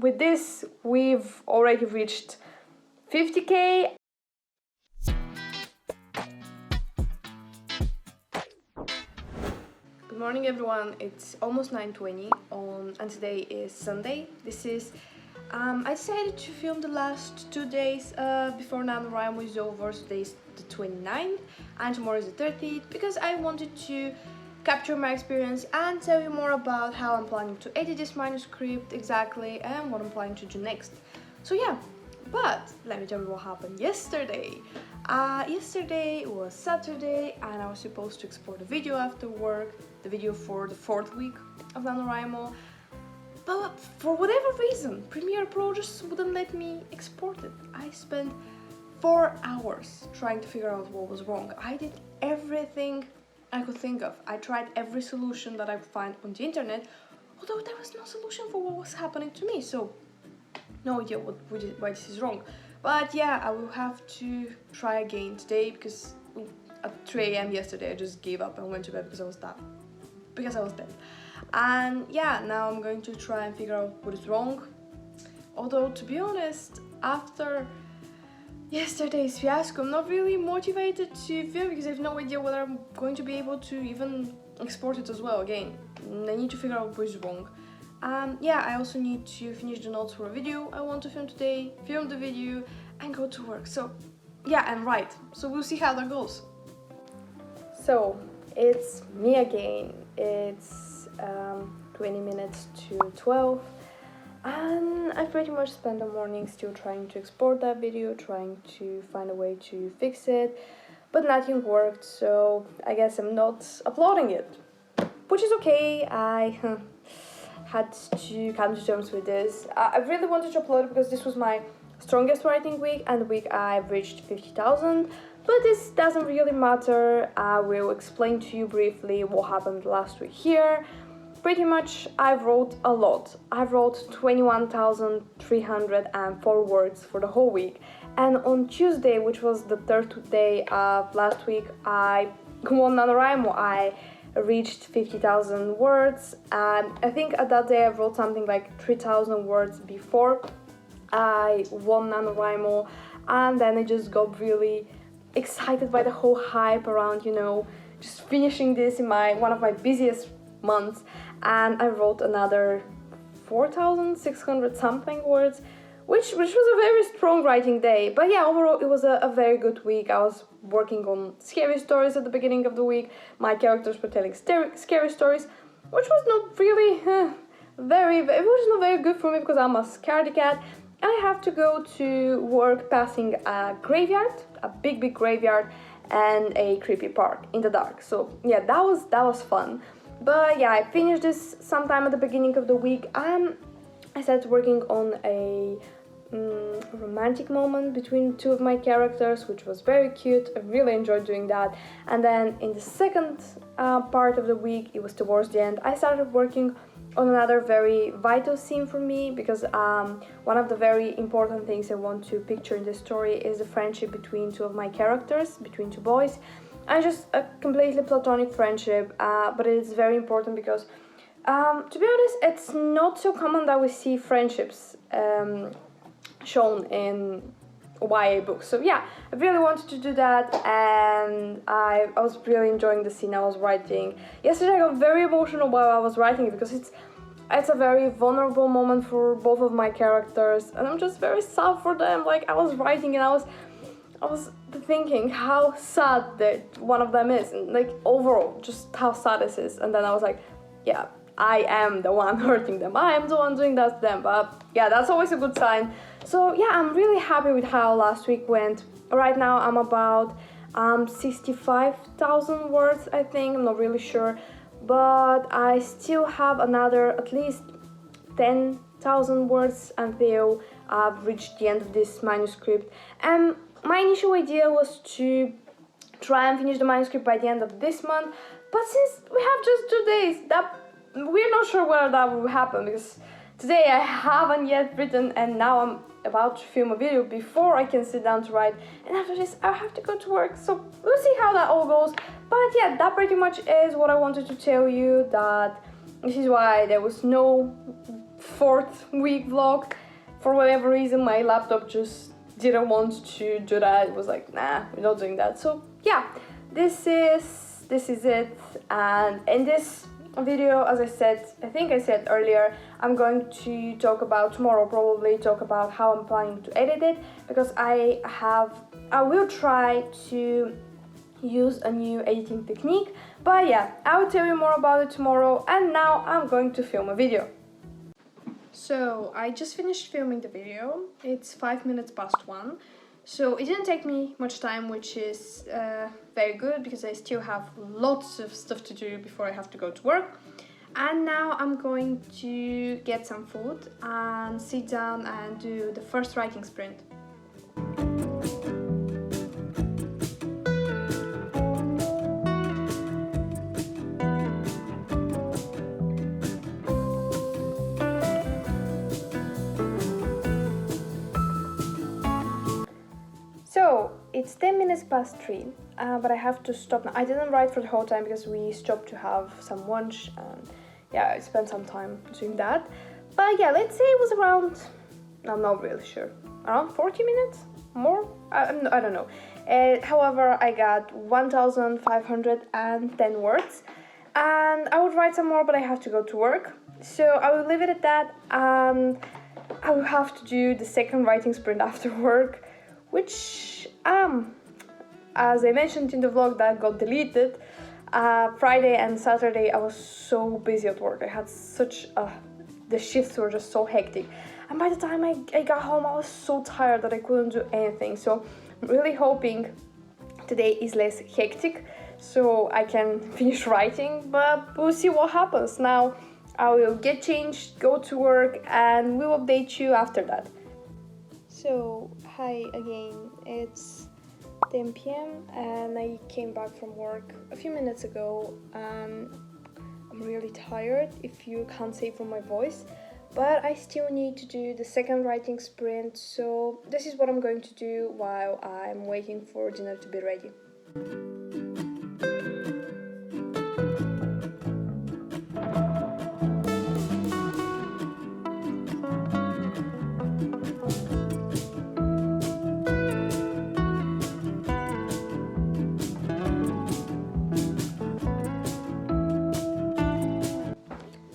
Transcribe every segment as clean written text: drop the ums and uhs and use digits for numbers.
with this, we've already reached 50k. Good morning everyone, it's almost 9:20 and today is Sunday. I decided to film the last 2 days before NaNoWriMo is over. So today is the 29th and tomorrow is the 30th, because I wanted to capture my experience and tell you more about how I'm planning to edit this manuscript exactly and what I'm planning to do next. So yeah, but let me tell you what happened yesterday. Yesterday was Saturday and I was supposed to export the video after work, the video for the 4th week of NaNoWriMo. But for whatever reason, Premiere Pro just wouldn't let me export it. I spent 4 hours trying to figure out what was wrong. I did everything I could think of. I tried every solution that I could find on the internet, although there was no solution for what was happening to me. So no idea why this is wrong. But yeah, I will have to try again today, because at 3 AM yesterday I just gave up and went to bed because I was dead. And yeah, now I'm going to try and figure out what is wrong. Although, to be honest, after yesterday's fiasco, I'm not really motivated to film because I have no idea whether I'm going to be able to even export it as well again. I need to figure out what is wrong. Yeah, I also need to finish the notes for a video I want to film today, film the video and go to work. So yeah, and write. So we'll see how that goes. So it's me again. It's 20 minutes to 12 and I pretty much spent the morning still trying to export that video, trying to find a way to fix it, but nothing worked, so I guess I'm not uploading it, which is okay. I had to come to terms with this. I really wanted to upload it because this was my strongest writing week and the week I reached 50,000, but this doesn't really matter. I will explain to you briefly what happened last week here. Pretty much I wrote a lot. I wrote 21,304 words for the whole week, and on Tuesday, which was the 3rd day of last week, I won NaNoWriMo. I reached 50,000 words, and I think at that day I wrote something like 3,000 words before I won NaNoWriMo, and then I just got really excited by the whole hype around, you know, just finishing this in one of my busiest months, and I wrote another 4,600 something words, which was a very strong writing day. But yeah, overall it was a very good week. I was working on scary stories at the beginning of the week. My characters were telling scary stories, which was not really it was not very good for me because I'm a scaredy cat. I have to go to work passing a graveyard, a big graveyard, and a creepy park in the dark. So yeah, that was fun. But yeah, I finished this sometime at the beginning of the week. I started working on a romantic moment between two of my characters, which was very cute. I really enjoyed doing that. And then in the second part of the week, it was towards the end, I started working on another very vital scene for me, because one of the very important things I want to picture in this story is the friendship between two of my characters, between two boys. And just a completely platonic friendship, but it's very important because, to be honest, it's not so common that we see friendships shown in YA books. So yeah, I really wanted to do that, and I was really enjoying the scene I was writing. Yesterday I got very emotional while I was writing it, because it's a very vulnerable moment for both of my characters, and I'm just very sad for them. Like, I was writing and I was thinking how sad that one of them is, and like overall just how sad this is. And then I was like, yeah, I am the one hurting them, I am the one doing that to them. But yeah, that's always a good sign. So yeah, I'm really happy with how last week went. Right now I'm about 65,000 words, I think. I'm not really sure, but I still have another at least 10,000 words until I've reached the end of this manuscript. And my initial idea was to try and finish the manuscript by the end of this month, but since we have just 2 days, we're not sure whether that will happen, because today I haven't yet written and now I'm about to film a video before I can sit down to write, and after this I have to go to work, so we'll see how that all goes. But yeah, that pretty much is what I wanted to tell you, that this is why there was no fourth week vlog. For whatever reason, my laptop just didn't want to do that. It was like, nah, we're not doing that. So yeah, this is it. And in this video, as I said, I think I said earlier, I'm going to talk about tomorrow, probably talk about how I'm planning to edit it, because I will try to use a new editing technique. But yeah, I will tell you more about it tomorrow, and now I'm going to film a video. So I just finished filming the video. It's 5 minutes past 1. So it didn't take me much time, which is very good, because I still have lots of stuff to do before I have to go to work. And now I'm going to get some food and sit down and do the first writing sprint. So it's 10 minutes past 3, but I have to stop now. I didn't write for the whole time because we stopped to have some lunch, and yeah, I spent some time doing that. But yeah, let's say it was around, I'm not really sure, around 40 minutes? More? I don't know. However, I got 1,510 words, and I would write some more, but I have to go to work. So I will leave it at that. I will have to do the second writing sprint after work, which, as I mentioned in the vlog that got deleted, Friday and Saturday I was so busy at work. I had the shifts were just so hectic. And by the time I got home, I was so tired that I couldn't do anything. So I'm really hoping today is less hectic, so I can finish writing, but we'll see what happens. Now I will get changed, go to work, and we'll update you after that. So, hi again, it's 10 p.m. and I came back from work a few minutes ago, and I'm really tired, if you can't say from my voice, but I still need to do the second writing sprint, so this is what I'm going to do while I'm waiting for dinner to be ready.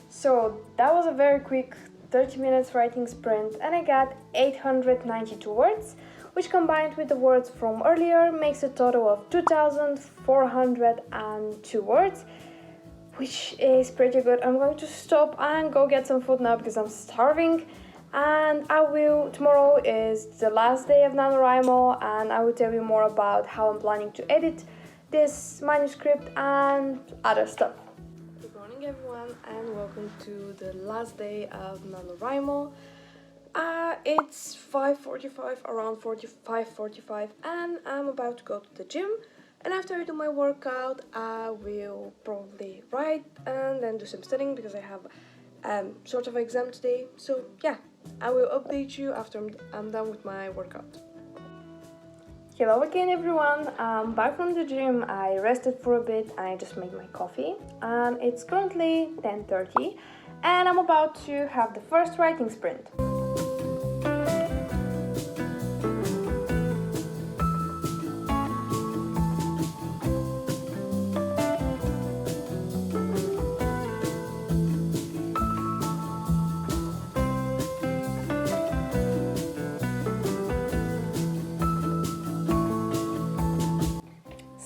So that was a very quick 30 minutes writing sprint, and I got 892 words, which combined with the words from earlier makes a total of 2,402 words, which is pretty good. I'm going to stop and go get some food now because I'm starving, and tomorrow is the last day of NaNoWriMo, and I will tell you more about how I'm planning to edit this manuscript and other stuff. Good morning everyone, and welcome to the last day of NaNoWriMo. It's 5:45, around 5:45, and I'm about to go to the gym. And after I do my workout, I will probably write and then do some studying because I have sort of exam today. So yeah, I will update you after I'm done with my workout. Hello again everyone, I'm back from the gym. I rested for a bit and I just made my coffee, and it's currently 10:30 and I'm about to have the first writing sprint.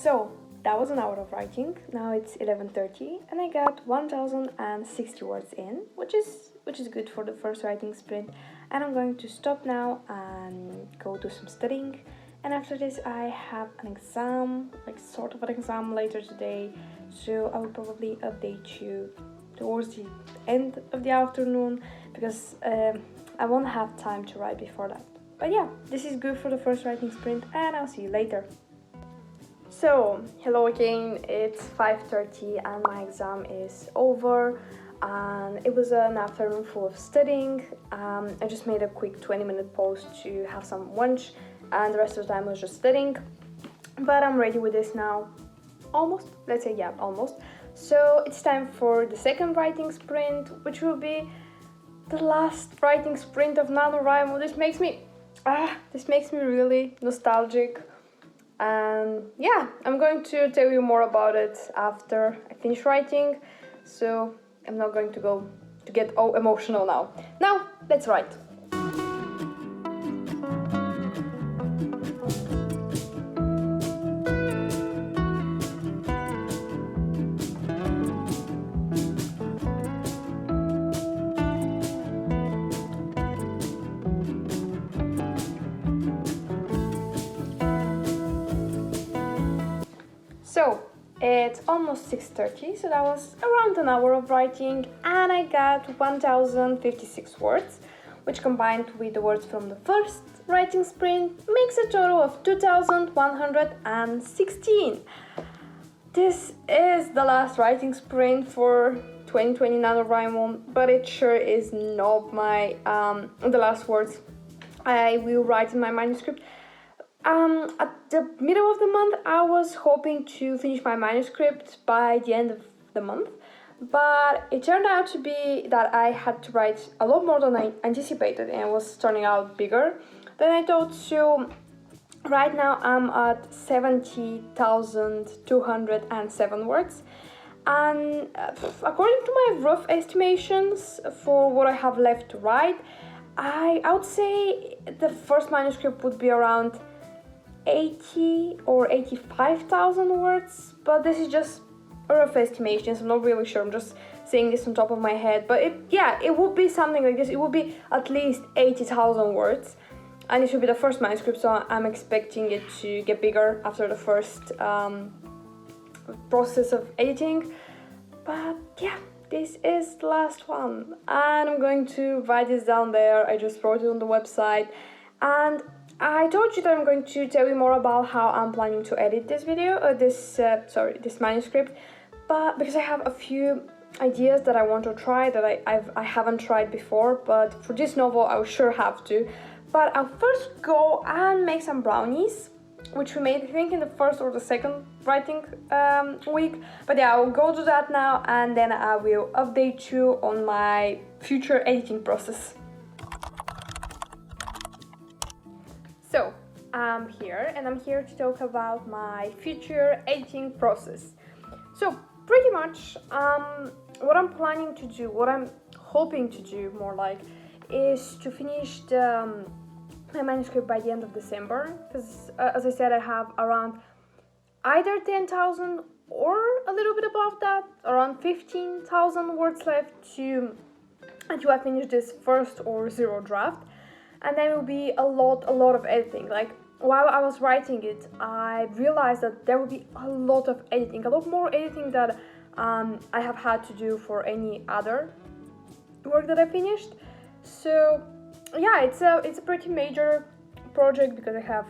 So that was an hour of writing. Now it's 11:30 and I got 1,060 words in, which is good for the first writing sprint. And I'm going to stop now and go do some studying. And after this I have an exam, like sort of an exam later today. So I will probably update you towards the end of the afternoon because I won't have time to write before that. But yeah, this is good for the first writing sprint and I'll see you later. So, hello again, it's 5:30 and my exam is over, and it was an afternoon full of studying. I just made a quick 20-minute pause to have some lunch, and the rest of the time I was just studying, but I'm ready with this now. Almost, let's say, yeah, almost. So it's time for the second writing sprint, which will be the last writing sprint of NaNoWriMo. This makes me really nostalgic. And yeah, I'm going to tell you more about it after I finish writing. So I'm not going to get all emotional now. Now, let's write. So, it's almost 6:30, so that was around an hour of writing, and I got 1056 words, which combined with the words from the first writing sprint makes a total of 2116. This is the last writing sprint for 2020 NaNoWriMo, but it sure is not the last words I will write in my manuscript. At the middle of the month, I was hoping to finish my manuscript by the end of the month, but it turned out to be that I had to write a lot more than I anticipated, and it was turning out bigger than I thought. So right now I'm at 70,207 words, and according to my rough estimations for what I have left to write, I would say the first manuscript would be around 80 or 85,000 words, but this is just a rough estimation, so I'm not really sure. I'm just saying this on top of my head, but it would be something like this. It would be at least 80,000 words, and it should be the first manuscript, so I'm expecting it to get bigger after the first process of editing. But yeah, this is the last one, and I'm going to write this down there. I just wrote it on the website, and I told you that I'm going to tell you more about how I'm planning to edit this this manuscript, but because I have a few ideas that I want to try that I haven't tried before, but for this novel I will sure have to. But I'll first go and make some brownies, which we made I think in the first or the second writing week. But yeah, I'll go do that now, and then I will update you on my future editing process. So, I'm here, and I'm here to talk about my future editing process. So, pretty much, what I'm planning to do, what I'm hoping to do more like, is to finish my manuscript by the end of December, because as I said, I have around either 10,000 or a little bit above that, around 15,000 words left until I finish this first or zero draft. And then it will be a lot of editing. Like, while I was writing it, I realized that there will be a lot of editing, a lot more editing that I have had to do for any other work that I finished. So yeah, it's a pretty major project because I have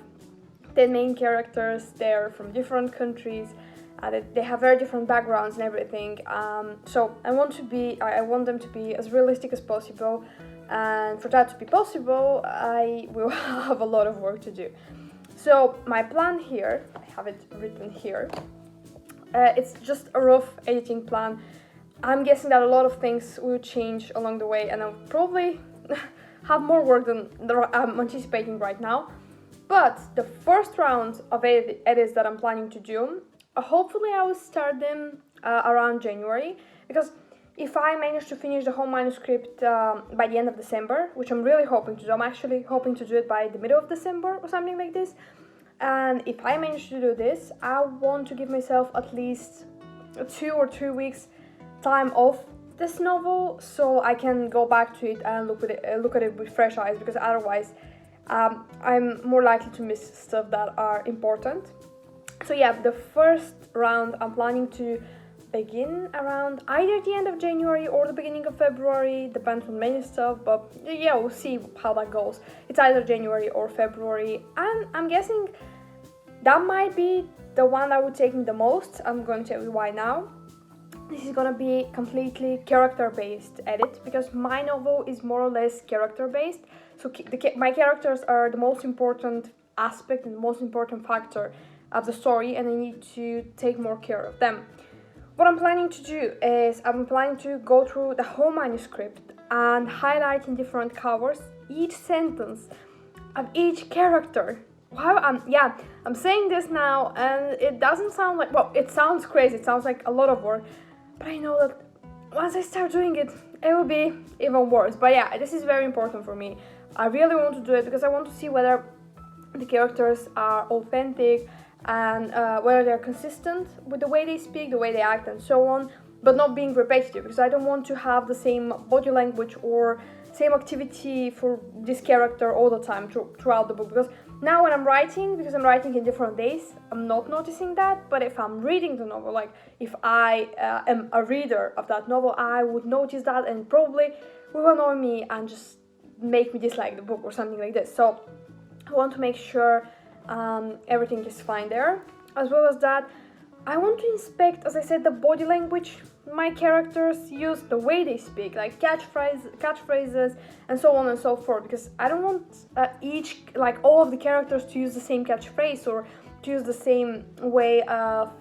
10 main characters. They're from different countries. They have very different backgrounds and everything. So I want them to be as realistic as possible. And for that to be possible, I will have a lot of work to do. So my plan here, I have it written here, it's just a rough editing plan. I'm guessing that a lot of things will change along the way, and I'll probably have more work than I'm anticipating right now. But the first round of edits that I'm planning to do, hopefully I will start them around January, because if I manage to finish the whole manuscript by the end of December, which I'm really hoping to do, I'm actually hoping to do it by the middle of December or something like this. And if I manage to do this, I want to give myself at least 2 or 3 weeks time off this novel, so I can go back to it and look at it with fresh eyes, because otherwise I'm more likely to miss stuff that are important. So yeah, the first round I'm planning to begin around either the end of January or the beginning of February, depends on many stuff, but yeah, we'll see how that goes. It's either January or February, and I'm guessing that might be the one that would take me the most. I'm going to tell you why now. This is gonna be completely character-based edit, because my novel is more or less character-based, so my characters are the most important aspect and the most important factor of the story, and I need to take more care of them. What I'm planning to do is I'm planning to go through the whole manuscript and highlighting different covers each sentence of each character. Wow, I'm saying this now and it doesn't sound like, well, it sounds crazy, it sounds like a lot of work, but I know that once I start doing it, it will be even worse. But yeah, this is very important for me. I really want to do it because I want to see whether the characters are authentic and whether they're consistent with the way they speak, the way they act and so on, but not being repetitive, because I don't want to have the same body language or same activity for this character all the time throughout the book. Because now when I'm writing, because I'm writing in different days, I'm not noticing that. But if I'm reading the novel, like if I am a reader of that novel, I would notice that and probably will annoy me and just make me dislike the book or something like this. So I want to make sure everything is fine there. As well as that, I want to inspect, as I said, the body language my characters use, the way they speak, like catchphrases and so on and so forth, because I don't want all of the characters to use the same catchphrase or to use the same way of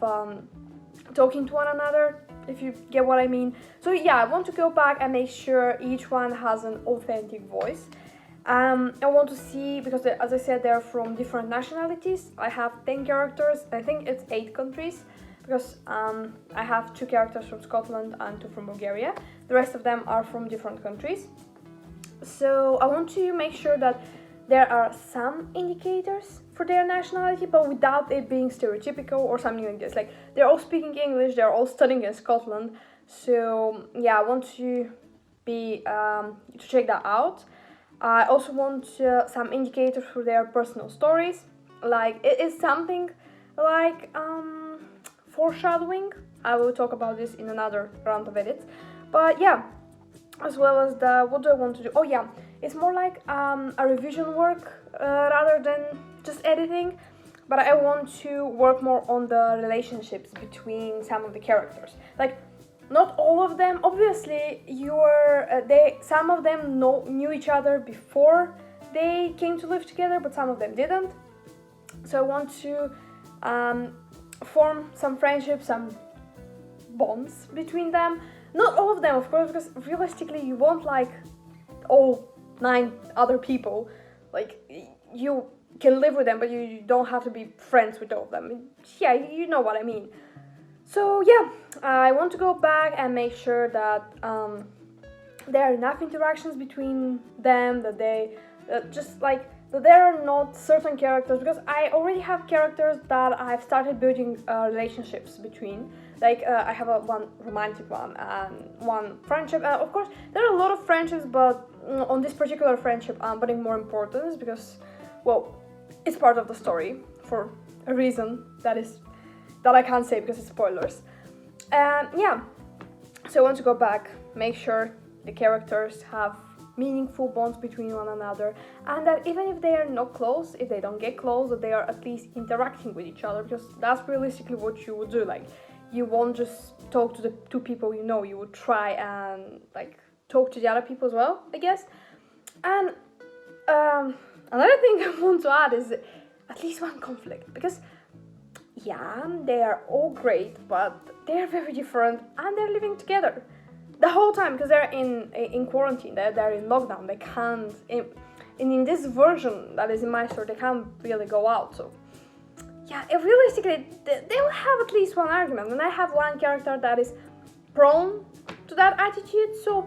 talking to one another, if you get what I mean. So yeah, I want to go back and make sure each one has an authentic voice. I want to see, because as I said, they're from different nationalities. I have 10 characters, I think it's 8 countries, because I have 2 characters from Scotland and 2 from Bulgaria. The rest of them are from different countries. So I want to make sure that there are some indicators for their nationality, but without it being stereotypical or something like this. Like, they're all speaking English, they're all studying in Scotland. So yeah, I want to check that out. I also want some indicators for their personal stories. Like, it is something like foreshadowing. I will talk about this in another round of edits. But yeah, as well as what do I want to do? Oh yeah, it's more like a revision work rather than just editing. But I want to work more on the relationships between some of the characters. Like, not all of them, obviously. Some of them knew each other before they came to live together, but some of them didn't. So I want to form some friendships, some bonds between them. Not all of them, of course, because realistically you won't like all 9 other people. Like, you can live with them, but you don't have to be friends with all of them. Yeah, you know what I mean. So yeah, I want to go back and make sure that there are enough interactions between them, that they that there are not certain characters, because I already have characters that I've started building relationships between. Like, I have one romantic one and one friendship. Of course, there are a lot of friendships, but on this particular friendship, I'm putting more importance because, well, it's part of the story for a reason that I can't say because it's spoilers. Yeah, so I want to go back, make sure the characters have meaningful bonds between one another, and that even if they are not close, if they don't get close, that they are at least interacting with each other, because that's realistically what you would do. Like, you won't just talk to the 2 people you know, you would try and talk to the other people as well, I guess. And another thing I want to add is at least one conflict, because yeah, they are all great, but they're very different and they're living together the whole time because they're in quarantine, they're in lockdown, they can't, in this version that is in my story, they can't really go out. So yeah, realistically, they will have at least one argument, and I have one character that is prone to that attitude, so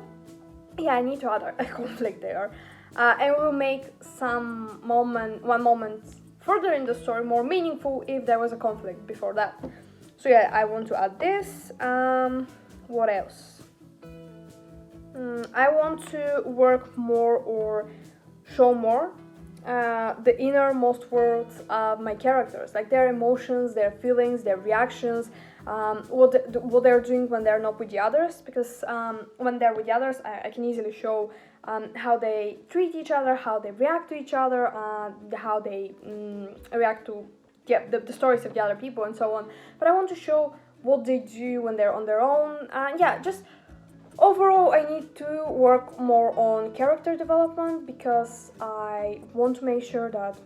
yeah, I need to add a conflict there. And we'll make one moment further in the story more meaningful if there was a conflict before that. So yeah, I want to add this. What else? I want to work more or show more the innermost worlds of my characters, like their emotions, their feelings, their reactions, what they're doing when they're not with the others, because when they're with the others, I can easily show how they treat each other, how they react to each other, how they react to the stories of the other people and so on. But I want to show what they do when they're on their own, and yeah, just overall I need to work more on character development, because I want to make sure that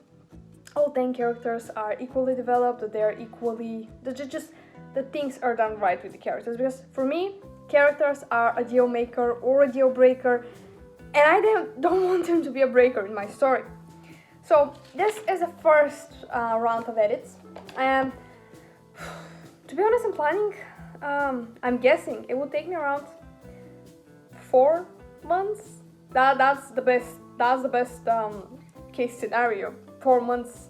all 10 characters are equally developed, that they're equally, that things are done right with the characters, because for me, characters are a deal maker or a deal breaker and I don't want him to be a breaker in my story. So this is the first round of edits, and to be honest, I'm planning, I'm guessing it will take me around 4 months. That's the best case scenario. 4 months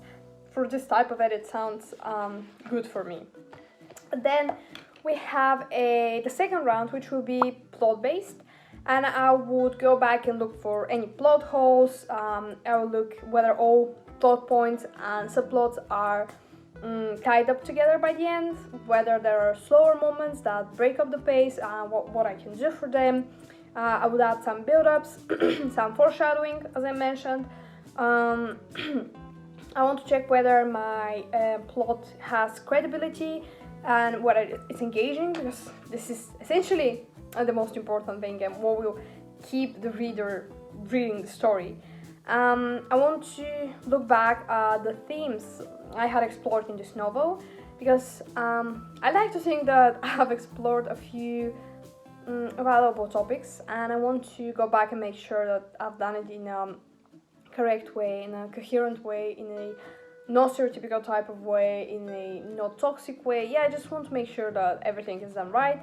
for this type of edit sounds good for me. Then we have the second round, which will be plot based, and I would go back and look for any plot holes. I will look whether all plot points and subplots are tied up together by the end, whether there are slower moments that break up the pace, what I can do for them. I would add some build-ups, some foreshadowing, as I mentioned. I want to check whether my plot has credibility and whether it's engaging, because this is essentially the most important thing and what will keep the reader reading the story. I want to look back at the themes I had explored in this novel, because I like to think that I have explored a few valuable topics, and I want to go back and make sure that I've done it in a correct way, in a coherent way, in a not stereotypical type of way, in a not toxic way. Yeah, I just want to make sure that everything is done right.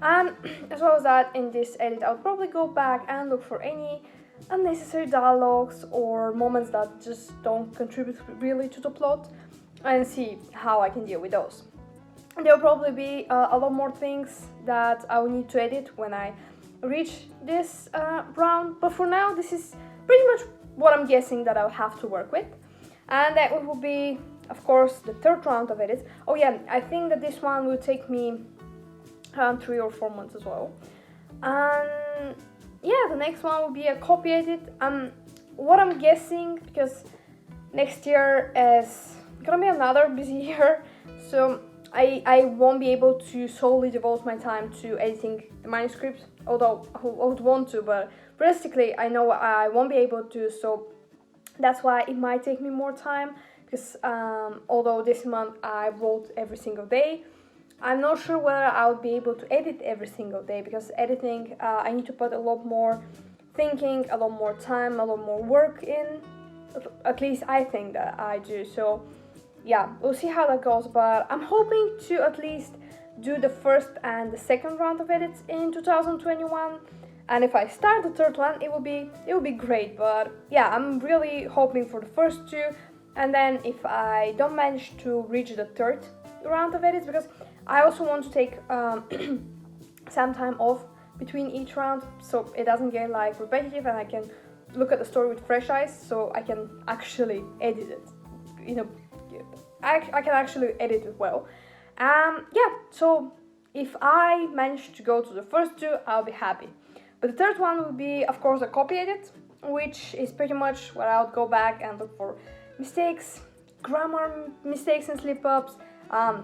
And as well as that, in this edit, I'll probably go back and look for any unnecessary dialogues or moments that just don't contribute really to the plot, and see how I can deal with those. There'll probably be a lot more things that I will need to edit when I reach this round, but for now this is pretty much what I'm guessing that I'll have to work with. And that will be, of course, the third round of edits. Oh yeah, I think that this one will take me around 3 or 4 months as well. And yeah, the next one will be a copy edit. What I'm guessing, because next year is gonna be another busy year, so I won't be able to solely devote my time to editing the manuscript, although I would want to, but realistically I know I won't be able to, so that's why it might take me more time, because although this month I wrote every single day, I'm not sure whether I'll be able to edit every single day, because editing, I need to put a lot more thinking, a lot more time, a lot more work in, at least I think that I do. So yeah, we'll see how that goes, but I'm hoping to at least do the first and the second round of edits in 2021. And if I start the third one, it will be great. But yeah, I'm really hoping for the first two, and then if I don't manage to reach the third round of edits, because I also want to take some time off between each round, so it doesn't get like repetitive, and I can look at the story with fresh eyes, so I can actually edit it. You know, I can actually edit it well. Yeah, so if I manage to go to the first two, I'll be happy. But the third one will be, of course, a copy edit, which is pretty much where I would go back and look for mistakes, grammar mistakes and slip-ups,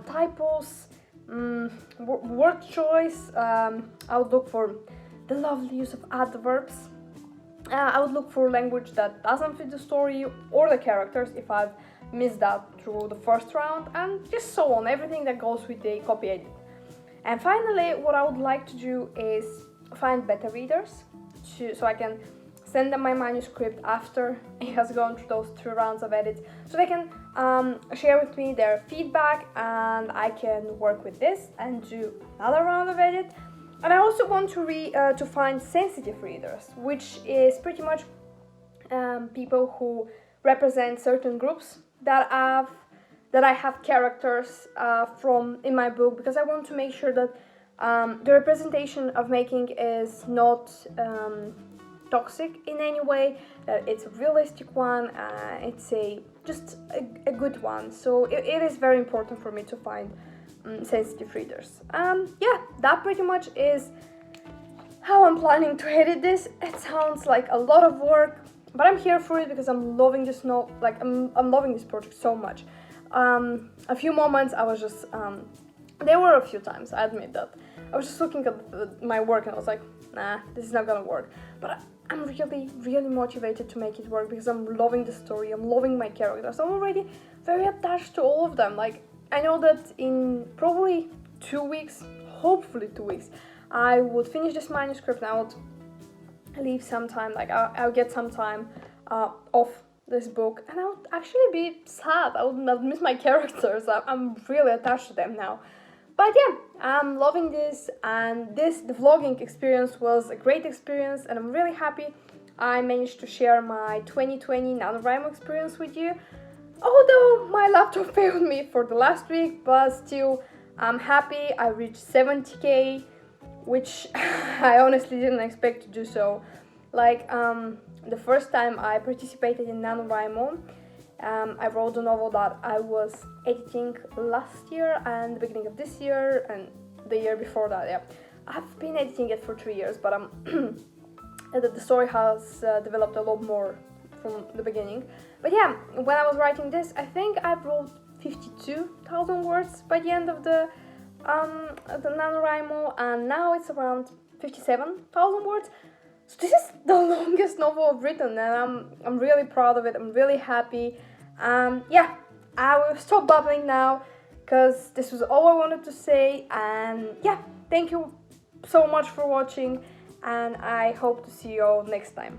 typos, word choice. I would look for the lovely use of adverbs. I would look for language that doesn't fit the story or the characters if I've missed that through the first round, and just so on, everything that goes with the copy edit. And finally, what I would like to do is find beta readers so I can send them my manuscript after it has gone through those 3 rounds of edits, so they can share with me their feedback, and I can work with this and do another round of edit. And I also want to find sensitive readers, which is pretty much people who represent certain groups that I have characters from in my book, because I want to make sure that the representation of making is not toxic in any way, that it's a realistic one, it's just a good one. So it is very important for me to find sensitive readers. Yeah, that pretty much is how I'm planning to edit this. It sounds like a lot of work, but I'm here for it because I'm loving this I'm loving this project so much. A few moments I was just there were a few times, I admit that I was just looking at my work and I was like, nah, this is not gonna work. But I'm really motivated to make it work, because I'm loving the story, I'm loving my characters, I'm already very attached to all of them. Like, I know that in probably 2 weeks, hopefully 2 weeks, I would finish this manuscript and I would leave some time, like I'll get some time off this book, and I would actually be sad. I would not miss my characters. I'm really attached to them now. But yeah, I'm loving this, and the vlogging experience was a great experience, and I'm really happy I managed to share my 2020 NaNoWriMo experience with you. Although my laptop failed me for the last week, but still I'm happy I reached 70k, which I honestly didn't expect to do so. Like the first time I participated in NaNoWriMo, I wrote a novel that I was editing last year and the beginning of this year and the year before that. Yeah, I've been editing it for 3 years, but the story has developed a lot more from the beginning. But yeah, when I was writing this, I think I wrote 52,000 words by the end of the NaNoWriMo, and now it's around 57,000 words. So this is the longest novel I've written, and I'm really proud of it. I'm really happy. Yeah, I will stop babbling now, because this was all I wanted to say. And yeah, thank you so much for watching, and I hope to see you all next time.